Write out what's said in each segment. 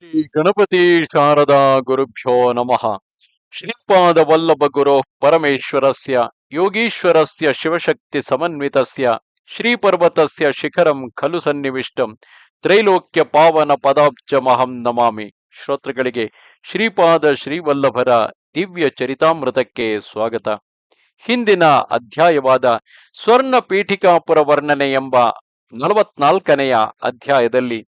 ಶ್ರೀ ಗಣಪತಿ ಶಾರದಾ ಗುರುಭ್ಯೋ ನಮಃ. ಶ್ರೀಪಾದ ವಲ್ಲಭ ಗುರೋ ಪರಮೇಶ್ವರಸ್ಯ ಯೋಗೀಶ್ವರಸ್ಯ ಶಿವಶಕ್ತಿ ಸಮನ್ವಿತಸ್ಯ ಶ್ರೀಪರ್ವತಸ್ಯ ಶಿಖರಂ ಖಲು ಸನ್ನಿವಿಷ್ಟಂ ತ್ರೈಲೋಕ್ಯ ಪಾವನ ಪದಾಬ್ಜಮಹಂ ನಮಾಮಿ. ಶ್ರೋತೃಗಳಿಗೆ ಶ್ರೀಪಾದ ಶ್ರೀವಲ್ಲಭರ ದಿವ್ಯ ಚರಿತಾಮೃತಕ್ಕೆ ಸ್ವಾಗತ. ಹಿಂದಿನ ಅಧ್ಯಾಯವಾದ ಸ್ವರ್ಣ ಪೀಠಿಕಾಪುರ ವರ್ಣನೆ ಎಂಬ 44ನೆಯ ಅಧ್ಯಾಯದಲ್ಲಿ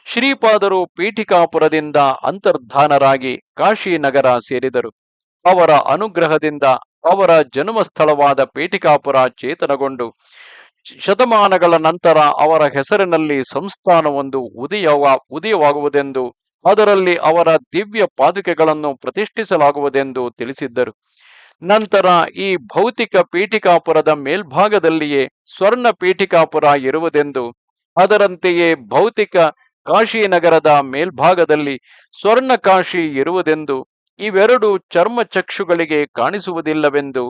ಶ್ರೀಪಾದರು ಪೀಠಿಕಾಪುರದಿಂದ ಅಂತರ್ಧಾನರಾಗಿ ಕಾಶಿನಗರ ಸೇರಿದರು. ಅವರ ಅನುಗ್ರಹದಿಂದ ಅವರ ಜನ್ಮ ಸ್ಥಳವಾದ ಪೀಠಿಕಾಪುರ ಚೇತನಗೊಂಡು ಶತಮಾನಗಳ ನಂತರ ಅವರ ಹೆಸರಿನಲ್ಲಿ ಸಂಸ್ಥಾನವೊಂದು ಉದಯವಾಗುವುದೆಂದು, ಅದರಲ್ಲಿ ಅವರ ದಿವ್ಯ ಪಾದುಕೆಗಳನ್ನು ಪ್ರತಿಷ್ಠಿಸಲಾಗುವುದೆಂದು ತಿಳಿಸಿದ್ದರು. ನಂತರ ಈ ಭೌತಿಕ ಪೀಠಿಕಾಪುರದ ಮೇಲ್ಭಾಗದಲ್ಲಿಯೇ ಸ್ವರ್ಣ ಪೀಠಿಕಾಪುರ ಇರುವುದೆಂದು, ಅದರಂತೆಯೇ ಭೌತಿಕ ಕಾಶಿನಗರದ ಮೇಲ್ಭಾಗದಲ್ಲಿ ಸ್ವರ್ಣ ಕಾಶಿ ಇರುವುದೆಂದು, ಇವೆರಡು ಚರ್ಮಚಕ್ಷುಗಳಿಗೆ ಕಾಣಿಸುವುದಿಲ್ಲವೆಂದು,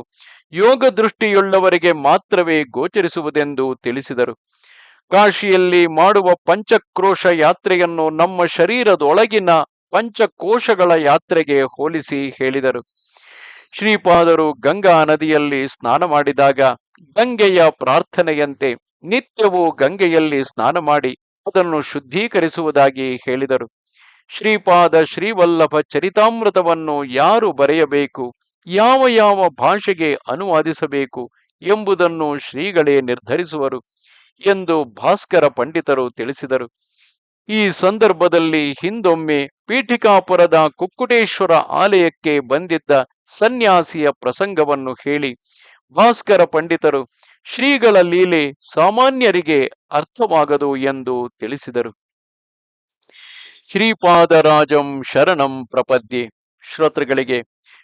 ಯೋಗ ದೃಷ್ಟಿಯುಳ್ಳವರಿಗೆ ಮಾತ್ರವೇ ಗೋಚರಿಸುವುದೆಂದು ತಿಳಿಸಿದರು. ಕಾಶಿಯಲ್ಲಿ ಮಾಡುವ ಪಂಚಕ್ರೋಶ ಯಾತ್ರೆಯನ್ನು ನಮ್ಮ ಶರೀರದೊಳಗಿನ ಪಂಚಕೋಶಗಳ ಯಾತ್ರೆಗೆ ಹೋಲಿಸಿ ಹೇಳಿದರು. ಶ್ರೀಪಾದರು ಗಂಗಾ ನದಿಯಲ್ಲಿ ಸ್ನಾನ ಮಾಡಿದಾಗ ಗಂಗೆಯ ಪ್ರಾರ್ಥನೆಯಂತೆ ನಿತ್ಯವೂ ಗಂಗೆಯಲ್ಲಿ ಸ್ನಾನ ಮಾಡಿ ಅದನ್ನು ಶುದ್ಧೀಕರಿಸುವುದಾಗಿ ಹೇಳಿದರು. ಶ್ರೀಪಾದ ಶ್ರೀವಲ್ಲಭ ಚರಿತಾಮೃತವನ್ನು ಯಾರು ಬರೆಯಬೇಕು, ಯಾವ ಯಾವ ಭಾಷೆಗೆ ಅನುವಾದಿಸಬೇಕು ಎಂಬುದನ್ನು ಶ್ರೀಗಳೇ ನಿರ್ಧರಿಸುವರು ಎಂದು ಭಾಸ್ಕರ ಪಂಡಿತರು ತಿಳಿಸಿದರು. ಈ ಸಂದರ್ಭದಲ್ಲಿ ಹಿಂದೊಮ್ಮೆ ಪೀಠಿಕಾಪುರದ ಕುಕ್ಕುಟೇಶ್ವರ ಆಲಯಕ್ಕೆ ಬಂದಿದ್ದ ಸನ್ಯಾಸಿಯ ಪ್ರಸಂಗವನ್ನು ಹೇಳಿ ಭಾಸ್ಕರ ಪಂಡಿತರು ಶ್ರೀಗಳ ಲೀಲೆ ಸಾಮಾನ್ಯರಿಗೆ ಅರ್ಥವಾಗದು ಎಂದು ತಿಳಿಸಿದರು. ಶ್ರೀಪಾದರಾಜಂ ಶರಣಂ ಪ್ರಪದ್ಯೆ. ಶ್ರೋತೃಗಳಿಗೆ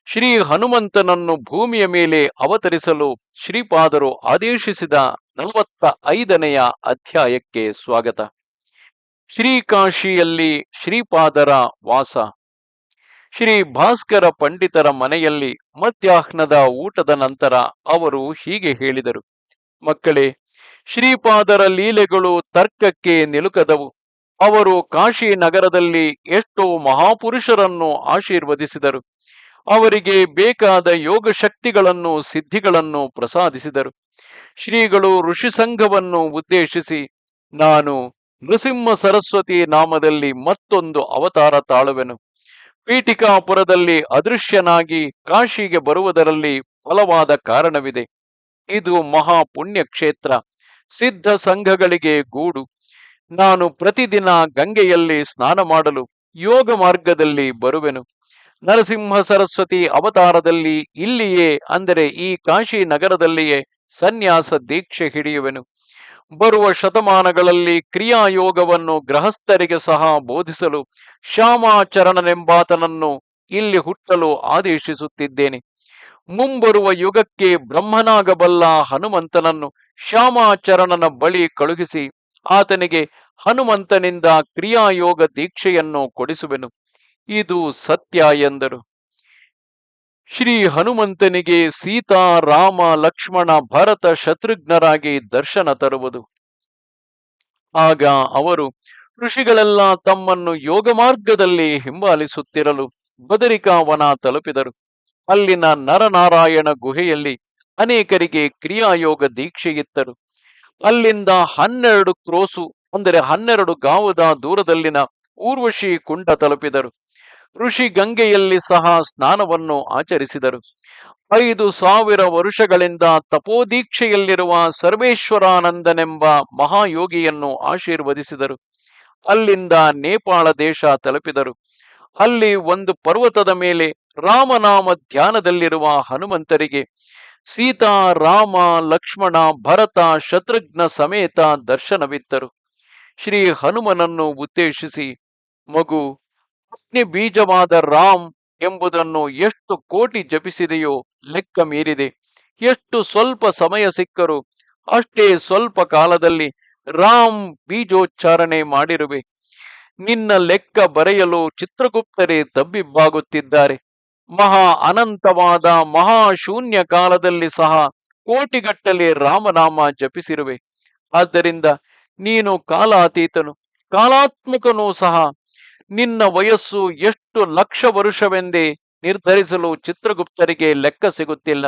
ಶ್ರೀ ಹನುಮಂತನನ್ನು ಭೂಮಿಯ ಮೇಲೆ ಅವತರಿಸಲು ಶ್ರೀಪಾದರು ಆದೇಶಿಸಿದ 45ನೆಯ ಅಧ್ಯಾಯಕ್ಕೆ ಸ್ವಾಗತ. ಶ್ರೀಕಾಶಿಯಲ್ಲಿ ಶ್ರೀಪಾದರ ವಾಸ. ಶ್ರೀ ಭಾಸ್ಕರ ಪಂಡಿತರ ಮನೆಯಲ್ಲಿ ಮಧ್ಯಾಹ್ನದ ಊಟದ ನಂತರ ಅವರು ಹೀಗೆ ಹೇಳಿದರು: ಮಕ್ಕಳೇ, ಶ್ರೀಪಾದರ ಲೀಲೆಗಳು ತರ್ಕಕ್ಕೆ ನಿಲುಕದವು. ಅವರು ಕಾಶಿ ನಗರದಲ್ಲಿ ಎಷ್ಟೋ ಮಹಾಪುರುಷರನ್ನು ಆಶೀರ್ವದಿಸಿದರು. ಅವರಿಗೆ ಬೇಕಾದ ಯೋಗ ಶಕ್ತಿಗಳನ್ನು ಸಿದ್ಧಿಗಳನ್ನು ಪ್ರಸಾದಿಸಿದರು. ಶ್ರೀಗಳು ಋಷಿ ಸಂಘವನ್ನು ಉದ್ದೇಶಿಸಿ, ನಾನು ನೃಸಿಂಹ ಸರಸ್ವತಿ ನಾಮದಲ್ಲಿ ಮತ್ತೊಂದು ಅವತಾರ ತಾಳುವೆನು. ಪೀಠಿಕಾಪುರದಲ್ಲಿ ಅದೃಶ್ಯನಾಗಿ ಕಾಶಿಗೆ ಬರುವುದರಲ್ಲಿ ಫಲವಾದ ಕಾರಣವಿದೆ. ಇದು ಮಹಾ ಪುಣ್ಯಕ್ಷೇತ್ರ, ಸಿದ್ಧ ಸಂಘಗಳಿಗೆ ಗೂಡು. ನಾನು ಪ್ರತಿದಿನ ಗಂಗೆಯಲ್ಲಿ ಸ್ನಾನ ಮಾಡಲು ಯೋಗ ಮಾರ್ಗದಲ್ಲಿ ಬರುವೆನು. ನರಸಿಂಹ ಸರಸ್ವತಿ ಅವತಾರದಲ್ಲಿ ಇಲ್ಲಿಯೇ, ಅಂದರೆ ಈ ಕಾಶಿ ನಗರದಲ್ಲಿಯೇ ಸನ್ಯಾಸ ದೀಕ್ಷೆ ಹಿಡಿಯುವೆನು. ಬರುವ ಶತಮಾನಗಳಲ್ಲಿ ಕ್ರಿಯಾಯೋಗವನ್ನು ಗೃಹಸ್ಥರಿಗೆ ಸಹ ಬೋಧಿಸಲು ಶ್ಯಾಮಾಚರಣನೆಂಬಾತನನ್ನು ಇಲ್ಲಿ ಹುಟ್ಟಲು ಆದೇಶಿಸುತ್ತಿದ್ದೇನೆ. ಮುಂಬರುವ ಯುಗಕ್ಕೆ ಬ್ರಹ್ಮನಾಗಬಲ್ಲ ಹನುಮಂತನನ್ನು ಶ್ಯಾಮಾಚರಣನ ಬಳಿ ಕಳುಹಿಸಿ ಆತನಿಗೆ ಹನುಮಂತನಿಂದ ಕ್ರಿಯಾಯೋಗ ದೀಕ್ಷೆಯನ್ನು ಕೊಡಿಸುವೆನು. ಇದು ಸತ್ಯ ಎಂದರು. ಶ್ರೀ ಹನುಮಂತನಿಗೆ ಸೀತಾ, ರಾಮ, ಲಕ್ಷ್ಮಣ, ಭರತ, ಶತ್ರುಘ್ನರಾಗಿ ದರ್ಶನ ತರುವುದು. ಆಗ ಅವರು ಋಷಿಗಳೆಲ್ಲ ತಮ್ಮನ್ನು ಯೋಗ ಮಾರ್ಗದಲ್ಲಿ ಹಿಂಬಾಲಿಸುತ್ತಿರಲು ಬದರಿಕಾವನ ತಲುಪಿದರು. ಅಲ್ಲಿನ ನರನಾರಾಯಣ ಗುಹೆಯಲ್ಲಿ ಅನೇಕರಿಗೆ ಕ್ರಿಯಾಯೋಗ ದೀಕ್ಷೆಯಿತ್ತರು. ಅಲ್ಲಿಂದ 12 ಕ್ರೋಸು, ಅಂದರೆ 12 ಗಾವದ ದೂರದಲ್ಲಿನ ಊರ್ವಶಿ ಕುಂಡ ತಲುಪಿದರು. ಋಷಿ ಗಂಗೆಯಲ್ಲಿ ಸಹ ಸ್ನಾನವನ್ನು ಆಚರಿಸಿದರು. 5000 ವರುಷಗಳಿಂದ ತಪೋದೀಕ್ಷೆಯಲ್ಲಿರುವ ಸರ್ವೇಶ್ವರಾನಂದನೆಂಬ ಮಹಾಯೋಗಿಯನ್ನು ಆಶೀರ್ವದಿಸಿದರು. ಅಲ್ಲಿಂದ ನೇಪಾಳ ದೇಶ ತಲುಪಿದರು. ಅಲ್ಲಿ ಒಂದು ಪರ್ವತದ ಮೇಲೆ ರಾಮನಾಮ ಧ್ಯಾನದಲ್ಲಿರುವ ಹನುಮಂತರಿಗೆ ಸೀತಾ, ರಾಮ, ಲಕ್ಷ್ಮಣ, ಭರತ, ಶತ್ರುಘ್ನ ಸಮೇತ ದರ್ಶನವಿತ್ತರು. ಶ್ರೀ ಹನುಮನನ್ನು ಉದ್ದೇಶಿಸಿ, ಮಗು, ಅಗ್ನಿ ಬೀಜವಾದ ರಾಮ್ ಎಂಬುದನ್ನು ಎಷ್ಟು ಕೋಟಿ ಜಪಿಸಿದೆಯೋ ಲೆಕ್ಕ ಮೀರಿದೆ. ಎಷ್ಟು ಸ್ವಲ್ಪ ಸಮಯ ಸಿಕ್ಕರೂ ಅಷ್ಟೇ ಸ್ವಲ್ಪ ಕಾಲದಲ್ಲಿ ರಾಮ್ ಬೀಜೋಚ್ಚಾರಣೆ ಮಾಡಿರುವೆ. ನಿನ್ನ ಲೆಕ್ಕ ಬರೆಯಲು ಚಿತ್ರಗುಪ್ತರೇ ತಬ್ಬಿಬ್ಬಾಗುತ್ತಿದ್ದಾರೆ. ಮಹಾ ಅನಂತವಾದ ಮಹಾಶೂನ್ಯ ಕಾಲದಲ್ಲಿ ಸಹ ಕೋಟಿಗಟ್ಟಲೆ ರಾಮನಾಮ ಜಪಿಸಿರುವೆ. ಆದ್ದರಿಂದ ನೀನು ಕಾಲಾತೀತನು, ಕಾಲಾತ್ಮಕನೂ ಸಹ. ನಿನ್ನ ವಯಸ್ಸು ಎಷ್ಟು ಲಕ್ಷ ವರುಷವೆಂದೇ ನಿರ್ಧರಿಸಲು ಚಿತ್ರಗುಪ್ತರಿಗೆ ಲೆಕ್ಕ ಸಿಗುತ್ತಿಲ್ಲ.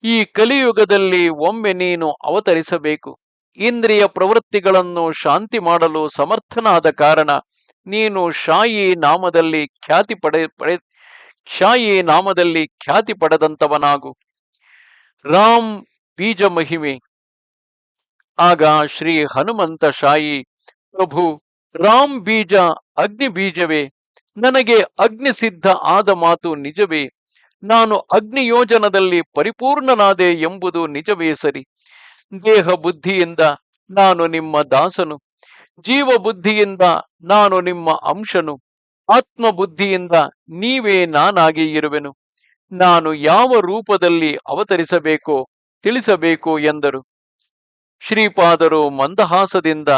ಈ ಕಲಿಯುಗದಲ್ಲಿ ಒಮ್ಮೆ ನೀನು ಅವತರಿಸಬೇಕು. ಇಂದ್ರಿಯ ಪ್ರವೃತ್ತಿಗಳನ್ನು ಶಾಂತಿ ಮಾಡಲು ಸಮರ್ಥನಾದ ಕಾರಣ ನೀನು ಶಾಯಿ ನಾಮದಲ್ಲಿ ಖ್ಯಾತಿ ಪಡೆದಂತವನಾಗು. ರಾಮ್ ಬೀಜ ಮಹಿಮೆ. ಆಗ ಶ್ರೀ ಹನುಮಂತ ಶಾಯಿ, ಪ್ರಭು, ರಾಮ್ ಬೀಜ ಅಗ್ನಿ ಬೀಜವೇ? ನನಗೆ ಅಗ್ನಿ ಸಿದ್ಧ ಆದ ಮಾತು ನಿಜವೇ? ನಾನು ಅಗ್ನಿಯೋಜನದಲ್ಲಿ ಪರಿಪೂರ್ಣನಾದೆ ಎಂಬುದು ನಿಜವೇ ಸರಿ. ದೇಹ ಬುದ್ಧಿಯಿಂದ ನಾನು ನಿಮ್ಮ ದಾಸನು, ಜೀವ ಬುದ್ಧಿಯಿಂದ ನಾನು ನಿಮ್ಮ ಅಂಶನು, ಆತ್ಮ ಬುದ್ಧಿಯಿಂದ ನೀವೇ ನಾನಾಗಿ ಇರುವೆನು. ನಾನು ಯಾವ ರೂಪದಲ್ಲಿ ಅವತರಿಸಬೇಕೋ ತಿಳಿಸಬೇಕು ಎಂದರು. ಶ್ರೀಪಾದರು ಮಂದಹಾಸದಿಂದ,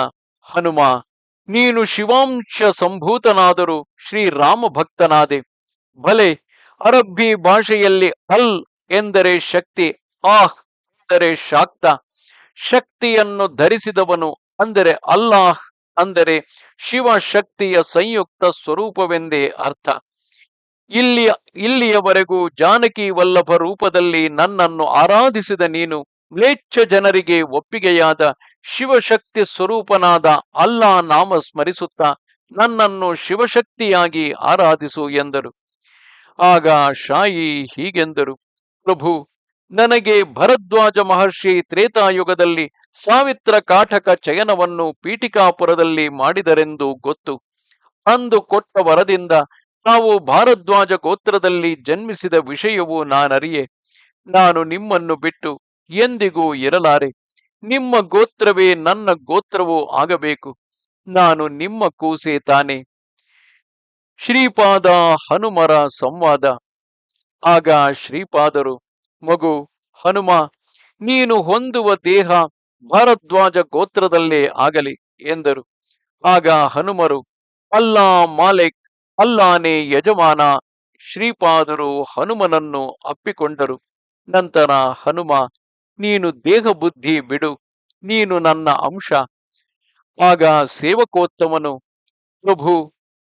ಹನುಮ, ನೀನು ಶಿವಾಂಶ ಸಂಭೂತನಾದರೂ ಶ್ರೀರಾಮ ಭಕ್ತನಾದೆ. ಭಲೆ, ಅರಬ್ಬಿ ಭಾಷೆಯಲ್ಲಿ ಅಲ್ ಎಂದರೆ ಶಕ್ತಿ, ಆಹ್ ಎಂದರೆ ಶಾಕ್ತ. ಶಕ್ತಿಯನ್ನು ಧರಿಸಿದವನು ಅಂದರೆ ಅಲ್ಲಾಹ್ ಅಂದರೆ ಶಿವಶಕ್ತಿಯ ಸಂಯುಕ್ತ ಸ್ವರೂಪವೆಂದೇ ಅರ್ಥ. ಇಲ್ಲಿಯವರೆಗೂ ಜಾನಕಿ ವಲ್ಲಭ ರೂಪದಲ್ಲಿ ನನ್ನನ್ನು ಆರಾಧಿಸಿದ ನೀನು ಮ್ಲೇಚ್ಛ ಜನರಿಗೆ ಒಪ್ಪಿಗೆಯಾದ ಶಿವಶಕ್ತಿ ಸ್ವರೂಪನಾದ ಅಲ್ಲಾ ನಾಮ ಸ್ಮರಿಸುತ್ತಾ ನನ್ನನ್ನು ಶಿವಶಕ್ತಿಯಾಗಿ ಆರಾಧಿಸು ಎಂದರು. ಆಗ ಶಾಯಿ ಹೀಗೆಂದರು, ಪ್ರಭು, ನನಗೆ ಭರದ್ವಾಜ ಮಹರ್ಷಿ ತ್ರೇತಾಯುಗದಲ್ಲಿ ಸಾವಿತ್ರ ಕಾಠಕ ಚಯನವನ್ನು ಪೀಠಿಕಾಪುರದಲ್ಲಿ ಮಾಡಿದರೆಂದು ಗೊತ್ತು. ಅಂದು ಕೊಟ್ಟ ವರದಿಂದ ತಾವು ಭಾರದ್ವಾಜ ಗೋತ್ರದಲ್ಲಿ ಜನ್ಮಿಸಿದ ವಿಷಯವು ನಾನರಿಯೆ. ನಾನು ನಿಮ್ಮನ್ನು ಬಿಟ್ಟು ಎಂದಿಗೂ ಇರಲಾರೆ. ನಿಮ್ಮ ಗೋತ್ರವೇ ನನ್ನ ಗೋತ್ರವೂ ಆಗಬೇಕು. ನಾನು ನಿಮ್ಮ ಕೂಸೆ ತಾನೆ. ಶ್ರೀಪಾದ ಹನುಮರ ಸಂವಾದ. ಆಗ ಶ್ರೀಪಾದರು, ಮಗು ಹನುಮ, ನೀನು ಹೊಂದುವ ದೇಹ ಭಾರದ್ವಾಜ ಗೋತ್ರದಲ್ಲೇ ಆಗಲಿ ಎಂದರು. ಆಗ ಹನುಮರು, ಅಲ್ಲಾ ಮಾಲಿಕ್, ಅಲ್ಲಾನೇ ಯಜಮಾನ. ಶ್ರೀಪಾದರು ಹನುಮನನ್ನು ಅಪ್ಪಿಕೊಂಡರು. ನಂತರ ಹನುಮ, ನೀನು ದೇಹ ಬುದ್ಧಿ ಬಿಡು, ನೀನು ನನ್ನ ಅಂಶ. ಆಗ ಸೇವಕೋತ್ತಮನು, ಪ್ರಭು,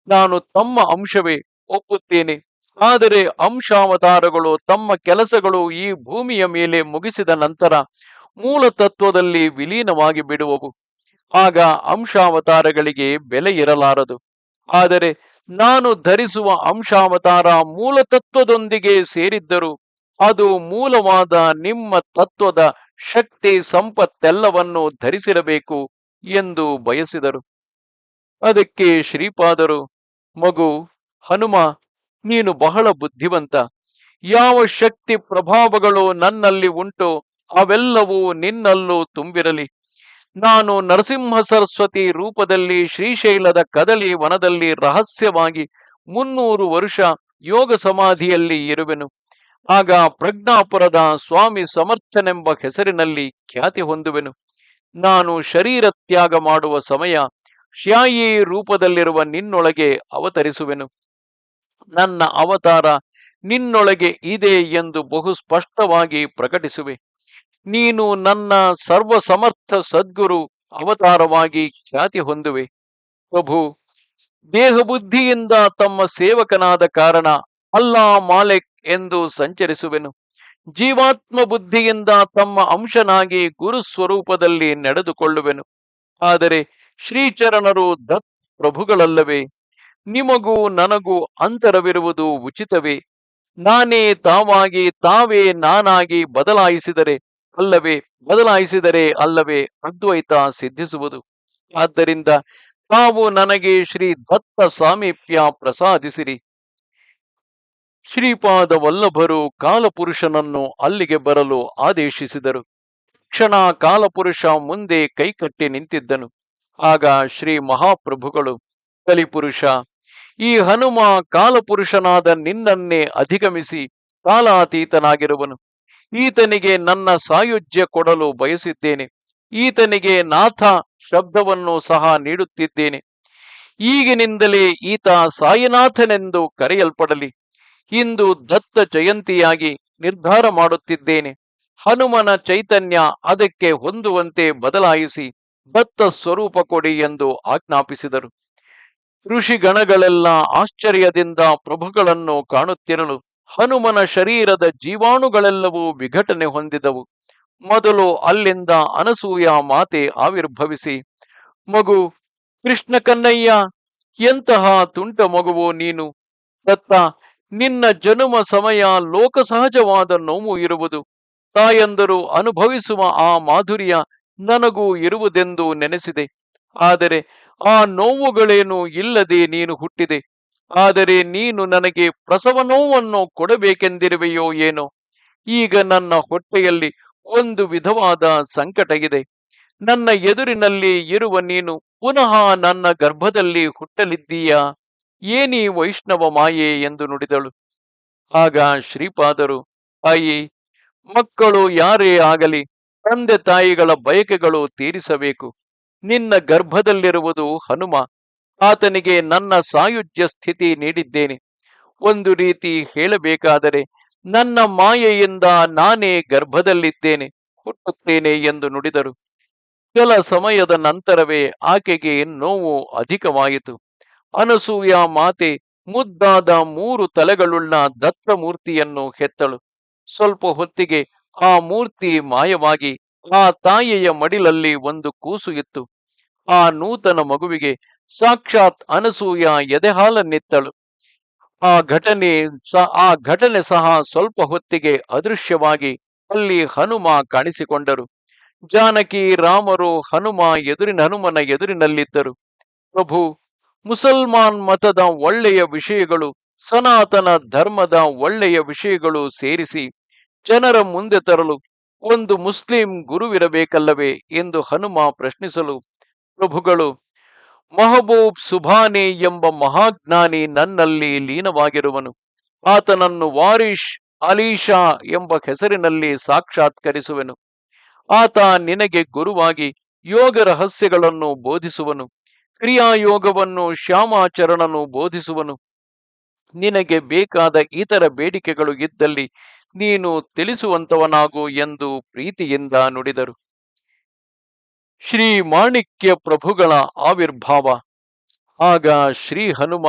ನಾನು ತಮ್ಮ ಅಂಶವೇ, ಒಪ್ಪುತ್ತೇನೆ. ಆದರೆ ಅಂಶಾವತಾರಗಳು ತಮ್ಮ ಕೆಲಸಗಳು ಈ ಭೂಮಿಯ ಮೇಲೆ ಮುಗಿಸಿದ ನಂತರ ಮೂಲ ತತ್ವದಲ್ಲಿ ವಿಲೀನವಾಗಿ ಬಿಡುವವು. ಆಗ ಅಂಶಾವತಾರಗಳಿಗೆ ಬೆಲೆ ಇರಲಾರದು. ಆದರೆ ನಾನು ಧರಿಸುವ ಅಂಶಾವತಾರ ಮೂಲ ತತ್ವದೊಂದಿಗೆ ಸೇರಿದ್ದರೂ ಅದು ಮೂಲವಾದ ನಿಮ್ಮ ತತ್ವದ ಶಕ್ತಿ ಸಂಪತ್ತೆಲ್ಲವನ್ನು ಧರಿಸಿರಬೇಕು ಎಂದು ಬಯಸಿದರು. ಅದಕ್ಕೆ ಶ್ರೀಪಾದರು, ಮಗು ಹನುಮ, ನೀನು ಬಹಳ ಬುದ್ಧಿವಂತ. ಯಾವ ಶಕ್ತಿ ಪ್ರಭಾವಗಳು ನನ್ನಲ್ಲಿ ಉಂಟೋ ಅವೆಲ್ಲವೂ ನಿನ್ನಲ್ಲೂ ತುಂಬಿರಲಿ. ನಾನು ನರಸಿಂಹ ಸರಸ್ವತಿ ರೂಪದಲ್ಲಿ ಶ್ರೀಶೈಲದ ಕದಳಿ ವನದಲ್ಲಿ ರಹಸ್ಯವಾಗಿ 300 ವರ್ಷ ಯೋಗ ಸಮಾಧಿಯಲ್ಲಿ ಇರುವೆನು. ಆಗ ಪ್ರಜ್ಞಾಪುರದ ಸ್ವಾಮಿ ಸಮರ್ಥನೆಂಬ ಹೆಸರಿನಲ್ಲಿ ಖ್ಯಾತಿ ಹೊಂದುವೆನು. ನಾನು ಶರೀರ ತ್ಯಾಗ ಮಾಡುವ ಸಮಯ ಶಾಯಿ ರೂಪದಲ್ಲಿರುವ ನಿನ್ನೊಳಗೆ ಅವತರಿಸುವೆನು. ನನ್ನ ಅವತಾರ ನಿನ್ನೊಳಗೆ ಇದೆ ಎಂದು ಬಹು ಸ್ಪಷ್ಟವಾಗಿ ಪ್ರಕಟಿಸುವೆ. ನೀನು ನನ್ನ ಸರ್ವಸಮರ್ಥ ಸದ್ಗುರು ಅವತಾರವಾಗಿ ಖ್ಯಾತಿ ಹೊಂದುವೆ. ಪ್ರಭು, ದೇಹ ಬುದ್ಧಿಯಿಂದ ತಮ್ಮ ಸೇವಕನಾದ ಕಾರಣ ಅಲ್ಲಾ ಮಾಲಿಕ್ ಎಂದು ಸಂಚರಿಸುವೆನು. ಜೀವಾತ್ಮ ಬುದ್ಧಿಯಿಂದ ತಮ್ಮ ಅಂಶನಾಗಿ ಗುರು ಸ್ವರೂಪದಲ್ಲಿ ನಡೆದುಕೊಳ್ಳುವೆನು. ಆದರೆ ಶ್ರೀಚರಣರು ದತ್ ಪ್ರಭುಗಳಲ್ಲವೇ? ನಿಮಗೂ ನನಗೂ ಅಂತರವಿರುವುದು ಉಚಿತವೇ? ನಾನೇ ತಾವಾಗಿ ತಾವೇ ನಾನಾಗಿ ಬದಲಾಯಿಸಿದರೆ ಅಲ್ಲವೇ ಅದ್ವೈತ ಸಿದ್ಧಿಸುವುದು. ಆದ್ದರಿಂದ ತಾವು ನನಗೆ ಶ್ರೀ ದತ್ತ ಸಾಮೀಪ್ಯ ಪ್ರಸಾದಿಸಿರಿ. ಶ್ರೀಪಾದ ವಲ್ಲಭರು ಕಾಲಪುರುಷನನ್ನು ಅಲ್ಲಿಗೆ ಬರಲು ಆದೇಶಿಸಿದರು. ಕ್ಷಣ ಕಾಲಪುರುಷ ಮುಂದೆ ಕೈಕಟ್ಟಿ ನಿಂತಿದ್ದನು. ಆಗ ಶ್ರೀ ಮಹಾಪ್ರಭುಗಳು, ಕಲಿಪುರುಷ, ಈ ಹನುಮ ಕಾಲಪುರುಷನಾದ ನಿನ್ನನ್ನೇ ಅಧಿಗಮಿಸಿ ಕಾಲಾತೀತನಾಗಿರುವನು. ಈತನಿಗೆ ನನ್ನ ಸಾಯುಜ್ಯ ಕೊಡಲು ಬಯಸಿದ್ದೇನೆ. ಈತನಿಗೆ ನಾಥ ಶಬ್ದವನ್ನು ಸಹ ನೀಡುತ್ತಿದ್ದೇನೆ. ಈಗಿನಿಂದಲೇ ಈತ ಸಾಯಿನಾಥನೆಂದು ಕರೆಯಲ್ಪಡಲಿ. ಇಂದು ದತ್ತ ಜಯಂತಿಯಾಗಿ ನಿರ್ಧಾರ ಮಾಡುತ್ತಿದ್ದೇನೆ. ಹನುಮನ ಚೈತನ್ಯ ಅದಕ್ಕೆ ಹೊಂದುವಂತೆ ಬದಲಾಯಿಸಿ ದತ್ತ ಸ್ವರೂಪ ಕೊಡಿ ಎಂದು ಆಜ್ಞಾಪಿಸಿದರು. ಋಷಿಗಣಗಳೆಲ್ಲ ಆಶ್ಚರ್ಯದಿಂದ ಪ್ರಭುಗಳನ್ನು ಕಾಣುತ್ತಿರಲು ಹನುಮನ ಶರೀರದ ಜೀವಾಣುಗಳೆಲ್ಲವೂ ವಿಘಟನೆ ಹೊಂದಿದವು. ಮೊದಲು ಅಲ್ಲಿಂದ ಅನಸೂಯ ಮಾತೆ ಆವಿರ್ಭವಿಸಿ, ಮಗು ಕೃಷ್ಣ ಕನ್ನಯ್ಯ, ಎಂತಹ ತುಂಟ ಮಗುವೋ ನೀನು. ದತ್ತ, ನಿನ್ನ ಜನುಮ ಸಮಯ ಲೋಕಸಹಜವಾದ ನೋವು ಇರುವುದು. ತಾಯಂದರು ಅನುಭವಿಸುವ ಆ ಮಾಧುರ್ಯ ನನಗೂ ಇರುವುದೆಂದು ನೆನೆಸಿದೆ. ಆದರೆ ಆ ನೋವುಗಳೇನು ಇಲ್ಲದೆ ನೀನು ಹುಟ್ಟಿದೆ. ಆದರೆ ನೀನು ನನಗೆ ಪ್ರಸವ ನೋವನ್ನು ಕೊಡಬೇಕೆಂದಿರುವೆಯೋ ಏನೋ. ಈಗ ನನ್ನ ಹೊಟ್ಟೆಯಲ್ಲಿ ಒಂದು ವಿಧವಾದ ಸಂಕಟ ಇದೆ. ನನ್ನ ಎದುರಿನಲ್ಲಿ ಇರುವ ನೀನು ಪುನಃ ನನ್ನ ಗರ್ಭದಲ್ಲಿ ಹುಟ್ಟಲಿದ್ದೀಯಾ? ಏನೀ ವೈಷ್ಣವ ಮಾಯೆ ಎಂದು ನುಡಿದಳು. ಆಗ ಶ್ರೀಪಾದರು, ತಾಯಿ, ಮಕ್ಕಳು ಯಾರೇ ಆಗಲಿ ತಂದೆ ತಾಯಿಗಳ ಬಯಕೆಗಳು ತೀರಿಸಬೇಕು. ನಿನ್ನ ಗರ್ಭದಲ್ಲಿರುವುದು ಹನುಮ. ಆತನಿಗೆ ನನ್ನ ಸಾಯುಜ್ಯ ಸ್ಥಿತಿ ನೀಡಿದ್ದೇನೆ. ಒಂದು ರೀತಿ ಹೇಳಬೇಕಾದರೆ ನನ್ನ ಮಾಯೆಯಿಂದ ನಾನೇ ಗರ್ಭದಲ್ಲಿದ್ದೇನೆ, ಹುಟ್ಟುತ್ತೇನೆ ಎಂದು ನುಡಿದರು. ಕೆಲ ಸಮಯದ ನಂತರವೇ ಆಕೆಗೆ ನೋವು ಅಧಿಕವಾಯಿತು. ಅನಸೂಯ ಮಾತೆ ಮುದ್ದಾದ 3 ತಲೆಗಳುಳ್ಳ ದತ್ತಮೂರ್ತಿಯನ್ನು ಹೆತ್ತಳು. ಸ್ವಲ್ಪ ಹೊತ್ತಿಗೆ ಆ ಮೂರ್ತಿ ಮಾಯವಾಗಿ ಆ ತಾಯಿಯ ಮಡಿಲಲ್ಲಿ ಒಂದು ಕೂಸು ಇತ್ತು. ಆ ನೂತನ ಮಗುವಿಗೆ ಸಾಕ್ಷಾತ್ ಅನಸೂಯ ಎದೆಹಾಲನ್ನಿತ್ತಳು. ಆ ಘಟನೆ ಸಹ ಸ್ವಲ್ಪ ಹೊತ್ತಿಗೆ ಅದೃಶ್ಯವಾಗಿ ಅಲ್ಲಿ ಹನುಮ ಕಾಣಿಸಿಕೊಂಡರು. ಜಾನಕಿ ರಾಮರು ಹನುಮನ ಎದುರಿನಲ್ಲಿದ್ದರು. ಪ್ರಭು, ಮುಸಲ್ಮಾನ್ ಮತದ ಒಳ್ಳೆಯ ವಿಷಯಗಳು, ಸನಾತನ ಧರ್ಮದ ಒಳ್ಳೆಯ ವಿಷಯಗಳು ಸೇರಿಸಿ ಜನರ ಮುಂದೆ ತರಲು ಒಂದು ಮುಸ್ಲಿಂ ಗುರುವಿರಬೇಕಲ್ಲವೇ ಎಂದು ಹನುಮ ಪ್ರಶ್ನಿಸಲು, ಪ್ರಭುಗಳು, ಮಹಬೂಬ್ ಸುಭಾನಿ ಎಂಬ ಮಹಾಜ್ಞಾನಿ ನನ್ನಲ್ಲಿ ಲೀನವಾಗಿರುವನು. ಆತನನ್ನು ವಾರಿಷ್ ಅಲೀಶಾ ಎಂಬ ಹೆಸರಿನಲ್ಲಿ ಸಾಕ್ಷಾತ್ಕರಿಸುವೆನು. ಆತ ನಿನಗೆ ಗುರುವಾಗಿ ಯೋಗ ರಹಸ್ಯಗಳನ್ನು ಬೋಧಿಸುವನು. ಕ್ರಿಯಾಯೋಗವನ್ನು ಶ್ಯಾಮಾಚರಣನು ಬೋಧಿಸುವನು. ನಿನಗೆ ಬೇಕಾದ ಇತರ ಬೇಡಿಕೆಗಳು ಇದ್ದಲ್ಲಿ ನೀನು ತಿಳಿಸುವಂತವನಾಗು ಎಂದು ಪ್ರೀತಿಯಿಂದ ನುಡಿದರು. ಶ್ರೀ ಮಾಣಿಕ್ಯ ಪ್ರಭುಗಳ ಆವಿರ್ಭಾವ. ಆಗ ಶ್ರೀ ಹನುಮ,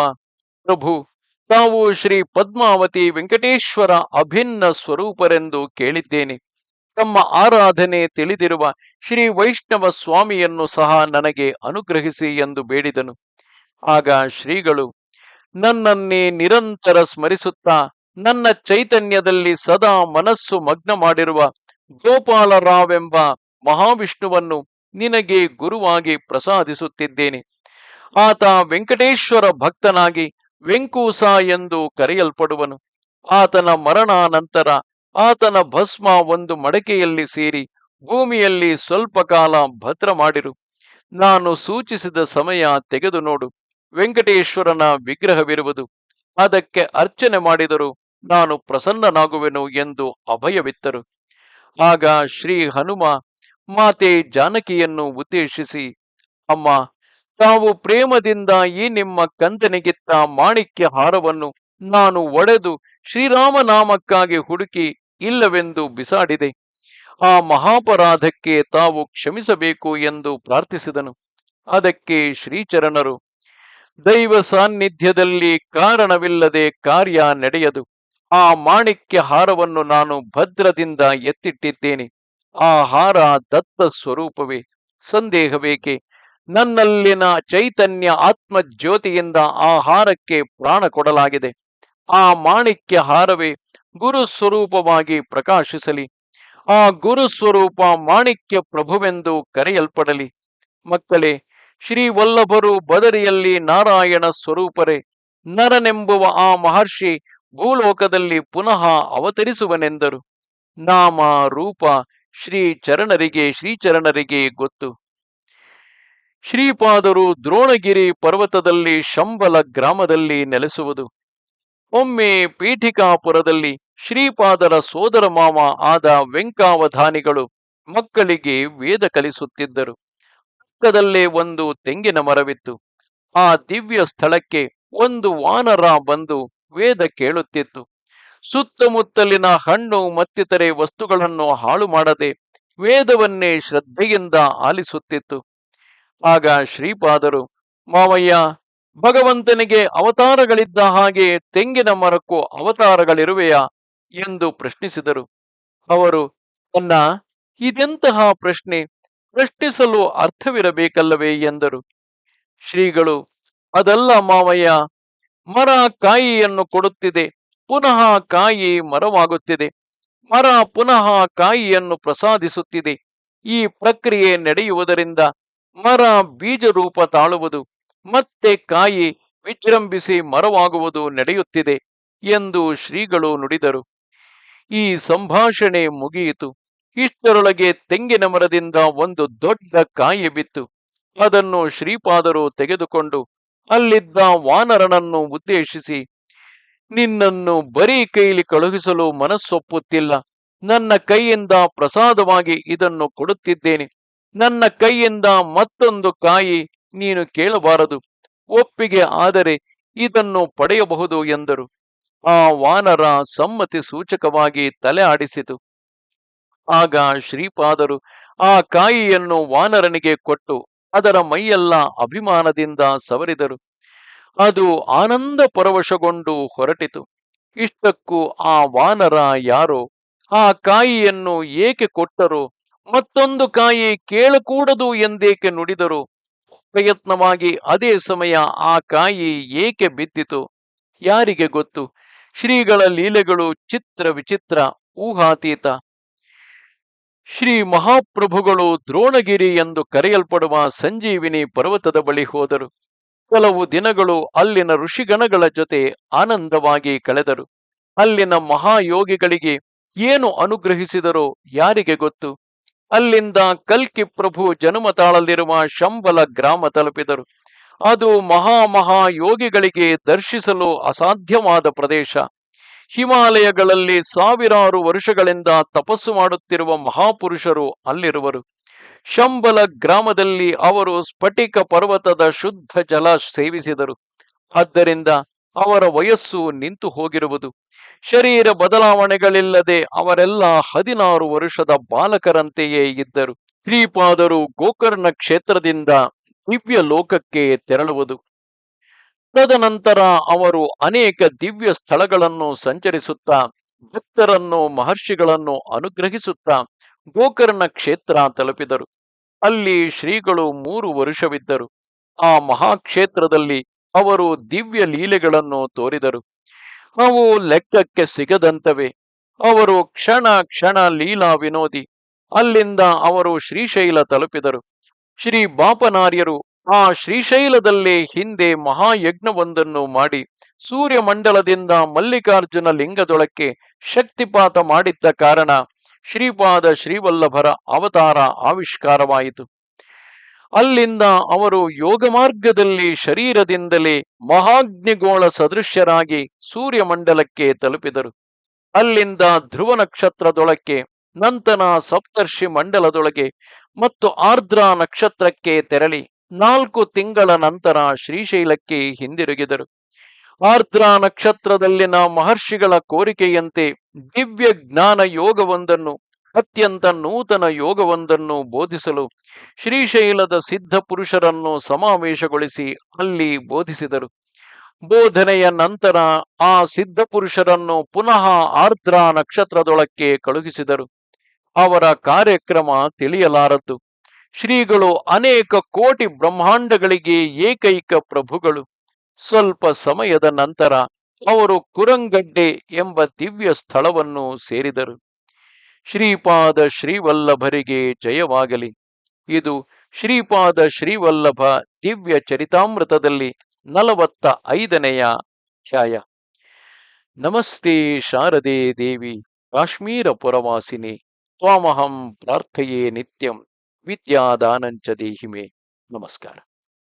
ಪ್ರಭು, ತಾವು ಶ್ರೀ ಪದ್ಮಾವತಿ ವೆಂಕಟೇಶ್ವರ ಅಭಿನ್ನ ಸ್ವರೂಪರೆಂದು ಕೇಳಿದ್ದೇನೆ. ತಮ್ಮ ಆರಾಧನೆ ತಿಳಿದಿರುವ ಶ್ರೀ ವೈಷ್ಣವ ಸ್ವಾಮಿಯನ್ನು ಸಹ ನನಗೆ ಅನುಗ್ರಹಿಸಿ ಎಂದು ಬೇಡಿದನು. ಆಗ ಶ್ರೀಗಳು, ನನ್ನನ್ನೇ ನಿರಂತರ ಸ್ಮರಿಸುತ್ತಾ ನನ್ನ ಚೈತನ್ಯದಲ್ಲಿ ಸದಾ ಮನಸ್ಸು ಮಗ್ನ ಮಾಡಿರುವ ಗೋಪಾಲರಾವೆಂಬ ಮಹಾವಿಷ್ಣುವನ್ನು ನಿನಗೆ ಗುರುವಾಗಿ ಪ್ರಸಾದಿಸುತ್ತಿದ್ದೇನೆ. ಆತ ವೆಂಕಟೇಶ್ವರ ಭಕ್ತನಾಗಿ ವೆಂಕೂಸ ಎಂದು ಕರೆಯಲ್ಪಡುವನು. ಆತನ ಮರಣಾನಂತರ ಆತನ ಭಸ್ಮ ಒಂದು ಮಡಕೆಯಲ್ಲಿ ಸೇರಿ ಭೂಮಿಯಲ್ಲಿ ಸ್ವಲ್ಪ ಕಾಲ ಭದ್ರ ಮಾಡಿರು. ನಾನು ಸೂಚಿಸಿದ ಸಮಯ ತೆಗೆದು ನೋಡು, ವೆಂಕಟೇಶ್ವರನ ವಿಗ್ರಹವಿರುವುದು. ಅದಕ್ಕೆ ಅರ್ಚನೆ ಮಾಡಿದರೂ ನಾನು ಪ್ರಸನ್ನನಾಗುವೆನು ಎಂದು ಅಭಯವಿತ್ತರು. ಆಗ ಶ್ರೀ ಹನುಮ ಮಾತೆ ಜಾನಕಿಯನ್ನು ಉದ್ದೇಶಿಸಿ, ಅಮ್ಮ, ತಾವು ಪ್ರೇಮದಿಂದ ಈ ನಿಮ್ಮ ಕಂದನಿಗಿತ್ತ ಮಾಣಿಕ್ಯ ಹಾರವನ್ನು ನಾನು ಒಡೆದು ಶ್ರೀರಾಮನಾಮಕ್ಕಾಗಿ ಹುಡುಕಿ ಇಲ್ಲವೆಂದು ಬಿಸಾಡಿದೆ. ಆ ಮಹಾಪರಾಧಕ್ಕೆ ತಾವು ಕ್ಷಮಿಸಬೇಕು ಎಂದು ಪ್ರಾರ್ಥಿಸಿದನು. ಅದಕ್ಕೆ ಶ್ರೀಚರಣರು, ದೈವ ಸಾನ್ನಿಧ್ಯದಲ್ಲಿ ಕಾರಣವಿಲ್ಲದೆ ಕಾರ್ಯ ನಡೆಯದು. ಆ ಮಾಣಿಕ್ಯ ಹಾರವನ್ನು ನಾನು ಭದ್ರದಿಂದ ಎತ್ತಿಟ್ಟಿದ್ದೇನೆ. ಆ ಹಾರ ದತ್ತ ಸ್ವರೂಪವೇ, ಸಂದೇಹಬೇಕೆ. ನನ್ನಲ್ಲಿನ ಚೈತನ್ಯ ಆತ್ಮಜ್ಯೋತಿಯಿಂದ ಆ ಹಾರಕ್ಕೆ ಪ್ರಾಣ ಕೊಡಲಾಗಿದೆ. ಆ ಮಾಣಿಕ್ಯ ಹಾರವೇ ಗುರು ಸ್ವರೂಪವಾಗಿ ಪ್ರಕಾಶಿಸಲಿ. ಆ ಗುರು ಸ್ವರೂಪ ಮಾಣಿಕ್ಯ ಪ್ರಭುವೆಂದು ಕರೆಯಲ್ಪಡಲಿ. ಮಕ್ಕಳೇ, ಶ್ರೀ ವಲ್ಲಭರು ಬದರಿಯಲ್ಲಿ ನಾರಾಯಣ ಸ್ವರೂಪರೇ. ನರನೆಂಬುವ ಆ ಮಹರ್ಷಿ ಭೂಲೋಕದಲ್ಲಿ ಪುನಃ ಅವತರಿಸುವನೆಂದರು. ನಾಮ ರೂಪ ಶ್ರೀಚರಣರಿಗೆ ಗೊತ್ತು. ಶ್ರೀಪಾದರು ದ್ರೋಣಗಿರಿ ಪರ್ವತದಲ್ಲಿ ಶಂಬಲ ಗ್ರಾಮದಲ್ಲಿ ನೆಲೆಸುವುದು. ಒಮ್ಮೆ ಪೀಠಿಕಾಪುರದಲ್ಲಿ ಶ್ರೀಪಾದರ ಸೋದರ ಮಾವ ಆದ ವೆಂಕಾವಧಾನಿಗಳು ಮಕ್ಕಳಿಗೆ ವೇದ ಕಲಿಸುತ್ತಿದ್ದರು. ಪಕ್ಕದಲ್ಲೇ ಒಂದು ತೆಂಗಿನ ಮರವಿತ್ತು. ಆ ದಿವ್ಯ ಸ್ಥಳಕ್ಕೆ ಒಂದು ವಾನರ ಬಂದು ವೇದ ಕೇಳುತ್ತಿತ್ತು. ಸುತ್ತಮುತ್ತಲಿನ ಹಣ್ಣು ಮತ್ತಿತರೆ ವಸ್ತುಗಳನ್ನು ಹಾಳು ಮಾಡದೆ ವೇದವನ್ನೇ ಶ್ರದ್ಧೆಯಿಂದ ಆಲಿಸುತ್ತಿತ್ತು. ಆಗ ಶ್ರೀಪಾದರು, ಮಾವಯ್ಯ, ಭಗವಂತನಿಗೆ ಅವತಾರಗಳಿದ್ದ ಹಾಗೆ ತೆಂಗಿನ ಮರಕ್ಕೂ ಅವತಾರಗಳಿರುವೆಯಾ ಎಂದು ಪ್ರಶ್ನಿಸಿದರು. ಅವರು, ಅನ್ನ, ಇದೆಂತಹ ಪ್ರಶ್ನೆ, ಪ್ರಶ್ನಿಸಲು ಅರ್ಥವಿರಬೇಕಲ್ಲವೇ ಎಂದರು. ಶ್ರೀಗಳು, ಅದಲ್ಲ ಮಾವಯ್ಯ, ಮರ ಕಾಯಿಯನ್ನು ಕೊಡುತ್ತಿದೆ, ಪುನಃ ಕಾಯಿ ಮರವಾಗುತ್ತಿದೆ, ಮರ ಪುನಃ ಕಾಯಿಯನ್ನು ಪ್ರಸಾದಿಸುತ್ತಿದೆ. ಈ ಪ್ರಕ್ರಿಯೆ ನಡೆಯುವುದರಿಂದ ಮರ ಬೀಜ ರೂಪ ತಾಳುವುದು, ಮತ್ತೆ ಕಾಯಿ ವಿಜೃಂಭಿಸಿ ಮರವಾಗುವುದು ನಡೆಯುತ್ತಿದೆ ಎಂದು ಶ್ರೀಗಳು ನುಡಿದರು. ಈ ಸಂಭಾಷಣೆ ಮುಗಿಯಿತು. ಇಷ್ಟರೊಳಗೆ ತೆಂಗಿನ ಮರದಿಂದ ಒಂದು ದೊಡ್ಡ ಕಾಯಿ ಬಿತ್ತು. ಅದನ್ನು ಶ್ರೀಪಾದರು ತೆಗೆದುಕೊಂಡು ಅಲ್ಲಿದ್ದ ವಾನರನನ್ನು ಉದ್ದೇಶಿಸಿ, ನಿನ್ನನ್ನು ಬರೀ ಕೈಲಿ ಕಳುಹಿಸಲು ಮನಸ್ಸೊಪ್ಪುತ್ತಿಲ್ಲ. ನನ್ನ ಕೈಯಿಂದ ಪ್ರಸಾದವಾಗಿ ಇದನ್ನು ಕೊಡುತ್ತಿದ್ದೇನೆ. ನನ್ನ ಕೈಯಿಂದ ಮತ್ತೊಂದು ಕಾಯಿ ನೀನು ಕೇಳಬಾರದು. ಒಪ್ಪಿಗೆ ಆದರೆ ಇದನ್ನು ಪಡೆಯಬಹುದು ಎಂದರು. ಆ ವಾನರ ಸಮ್ಮತಿ ಸೂಚಕವಾಗಿ ತಲೆ ಆಡಿಸಿತು. ಆಗ ಶ್ರೀಪಾದರು ಆ ಕಾಯಿಯನ್ನು ವಾನರನಿಗೆ ಕೊಟ್ಟು ಅದರ ಮೈಯೆಲ್ಲ ಅಭಿಮಾನದಿಂದ ಸವರಿದರು. ಅದು ಆನಂದ ಪರವಶಗೊಂಡು ಹೊರಟಿತು. ಇಷ್ಟಕ್ಕೂ ಆ ವಾನರ ಯಾರೋ, ಆ ಕಾಯಿಯನ್ನು ಏಕೆ ಕೊಟ್ಟರೋ, ಮತ್ತೊಂದು ಕಾಯಿ ಕೇಳಕೂಡದು ಎಂದೇಕೆ ನುಡಿದರು, ಪ್ರಯತ್ನವಾಗಿ ಅದೇ ಸಮಯ ಆ ಕಾಯಿ ಏಕೆ ಬಿದ್ದಿತು, ಯಾರಿಗೆ ಗೊತ್ತು. ಶ್ರೀಗಳ ಲೀಲೆಗಳು ಚಿತ್ರ ವಿಚಿತ್ರ, ಊಹಾತೀತ. ಶ್ರೀ ಮಹಾಪ್ರಭುಗಳು ದ್ರೋಣಗಿರಿ ಎಂದು ಕರೆಯಲ್ಪಡುವ ಸಂಜೀವಿನಿ ಪರ್ವತದ ಬಳಿ ಹೋದರು. ಕೆಲವು ದಿನಗಳು ಅಲ್ಲಿನ ಋಷಿಗಣಗಳ ಜೊತೆ ಆನಂದವಾಗಿ ಕಳೆದರು. ಅಲ್ಲಿನ ಮಹಾಯೋಗಿಗಳಿಗೆ ಏನು ಅನುಗ್ರಹಿಸಿದರೋ ಯಾರಿಗೆ ಗೊತ್ತು. ಅಲ್ಲಿಂದ ಕಲ್ಕಿ ಪ್ರಭು ಜನ್ಮ ತಾಳಲಿರುವ ಶಂಬಲ ಗ್ರಾಮ ತಲುಪಿದರು. ಅದು ಮಹಾಯೋಗಿಗಳಿಗೆ ದರ್ಶಿಸಲು ಅಸಾಧ್ಯವಾದ ಪ್ರದೇಶ. ಹಿಮಾಲಯಗಳಲ್ಲಿ ಸಾವಿರಾರು ವರ್ಷಗಳಿಂದ ತಪಸ್ಸು ಮಾಡುತ್ತಿರುವ ಮಹಾಪುರುಷರು ಅಲ್ಲಿರುವರು. ಶಂಬಲ ಗ್ರಾಮದಲ್ಲಿ ಅವರು ಸ್ಫಟಿಕ ಪರ್ವತದ ಶುದ್ಧ ಜಲ ಸೇವಿಸಿದರು. ಆದ್ದರಿಂದ ಅವರ ವಯಸ್ಸು ನಿಂತು ಹೋಗಿರುವುದು. ಶರೀರ ಬದಲಾವಣೆಗಳಿಲ್ಲದೆ ಅವರೆಲ್ಲ 16 ವರ್ಷದ ಬಾಲಕರಂತೆಯೇ ಇದ್ದರು. ಶ್ರೀಪಾದರು ಗೋಕರ್ಣ ಕ್ಷೇತ್ರದಿಂದ ದಿವ್ಯ ಲೋಕಕ್ಕೆ ತೆರಳುವುದು. ತದನಂತರ ಅವರು ಅನೇಕ ದಿವ್ಯ ಸ್ಥಳಗಳನ್ನು ಸಂಚರಿಸುತ್ತಾ ಭಕ್ತರನ್ನು ಮಹರ್ಷಿಗಳನ್ನು ಅನುಗ್ರಹಿಸುತ್ತಾ ಗೋಕರ್ಣ ಕ್ಷೇತ್ರ ತಲುಪಿದರು. ಅಲ್ಲಿ ಶ್ರೀಗಳು 3 ವರ್ಷವಿದ್ದರು. ಆ ಮಹಾಕ್ಷೇತ್ರದಲ್ಲಿ ಅವರು ದಿವ್ಯ ಲೀಲೆಗಳನ್ನು ತೋರಿದರು. ಅವು ಲೆಕ್ಕಕ್ಕೆ ಸಿಗದಂತವೆ. ಅವರು ಕ್ಷಣ ಕ್ಷಣ ಲೀಲಾ ವಿನೋದಿ. ಅಲ್ಲಿಂದ ಅವರು ಶ್ರೀಶೈಲ ತಲುಪಿದರು. ಶ್ರೀ ಬಾಪನಾರ್ಯರು ಆ ಶ್ರೀಶೈಲದಲ್ಲೇ ಹಿಂದೆ ಮಹಾಯಜ್ಞವೊಂದನ್ನು ಮಾಡಿ ಸೂರ್ಯಮಂಡಲದಿಂದ ಮಲ್ಲಿಕಾರ್ಜುನ ಲಿಂಗದೊಳಕ್ಕೆ ಶಕ್ತಿಪಾತ ಮಾಡಿದ್ದ ಕಾರಣ ಶ್ರೀಪಾದ ಶ್ರೀವಲ್ಲಭರ ಅವತಾರ ಆವಿಷ್ಕಾರವಾಯಿತು. ಅಲ್ಲಿಂದ ಅವರು ಯೋಗ ಮಾರ್ಗದಲ್ಲಿ ಶರೀರದಿಂದಲೇ ಮಹಾಗ್ನಿಗೋಳ ಸದೃಶ್ಯರಾಗಿ ಸೂರ್ಯಮಂಡಲಕ್ಕೆ ತಲುಪಿದರು. ಅಲ್ಲಿಂದ ಧ್ರುವ ನಕ್ಷತ್ರದೊಳಕ್ಕೆ, ನಂತರ ಸಪ್ತರ್ಷಿ ಮಂಡಲದೊಳಗೆ ಮತ್ತು ಆರ್ದ್ರ ನಕ್ಷತ್ರಕ್ಕೆ ತೆರಳಿ 4 ತಿಂಗಳ ನಂತರ ಶ್ರೀಶೈಲಕ್ಕೆ ಹಿಂದಿರುಗಿದರು. ಆರ್ದ್ರ ನಕ್ಷತ್ರದಲ್ಲಿನ ಮಹರ್ಷಿಗಳ ಕೋರಿಕೆಯಂತೆ ದಿವ್ಯ ಜ್ಞಾನ ಯೋಗವೊಂದನ್ನು, ಅತ್ಯಂತ ನೂತನ ಯೋಗವೊಂದನ್ನು ಬೋಧಿಸಲು ಶ್ರೀಶೈಲದ ಸಿದ್ಧ ಪುರುಷರನ್ನು ಸಮಾವೇಶಗೊಳಿಸಿ ಅಲ್ಲಿ ಬೋಧಿಸಿದರು. ಬೋಧನೆಯ ನಂತರ ಆ ಸಿದ್ಧ ಪುರುಷರನ್ನು ಪುನಃ ಆರ್ದ್ರ ನಕ್ಷತ್ರದೊಳಕ್ಕೆ ಕಳುಹಿಸಿದರು. ಅವರ ಕಾರ್ಯಕ್ರಮ ತಿಳಿಯಲಾರದ್ದು. ಶ್ರೀಗಳು ಅನೇಕ ಕೋಟಿ ಬ್ರಹ್ಮಾಂಡಗಳಿಗೆ ಏಕೈಕ ಪ್ರಭುಗಳು. ಸ್ವಲ್ಪ ಸಮಯದ ನಂತರ ಅವರು ಕುರಂಗಡ್ಡೆ ಎಂಬ ದಿವ್ಯ ಸ್ಥಳವನ್ನು ಸೇರಿದರು. ಶ್ರೀಪಾದ ಶ್ರೀವಲ್ಲಭರಿಗೆ ಜಯವಾಗಲಿ. ಇದು ಶ್ರೀಪಾದ ಶ್ರೀವಲ್ಲಭ ದಿವ್ಯ ಚರಿತಾಮೃತದಲ್ಲಿ 45ನೆಯ ಅಧ್ಯಾಯ. ನಮಸ್ತೆ ಶಾರದೆ ದೇವಿ ಕಾಶ್ಮೀರ ಪುರವಾಸಿನಿ ತ್ವಾಮಹಂ ಪ್ರಾರ್ಥಯೇ ನಿತ್ಯಂ ವಿದ್ಯಾದಾನಂಚ ದೇಹಿಮೆ. ನಮಸ್ಕಾರ.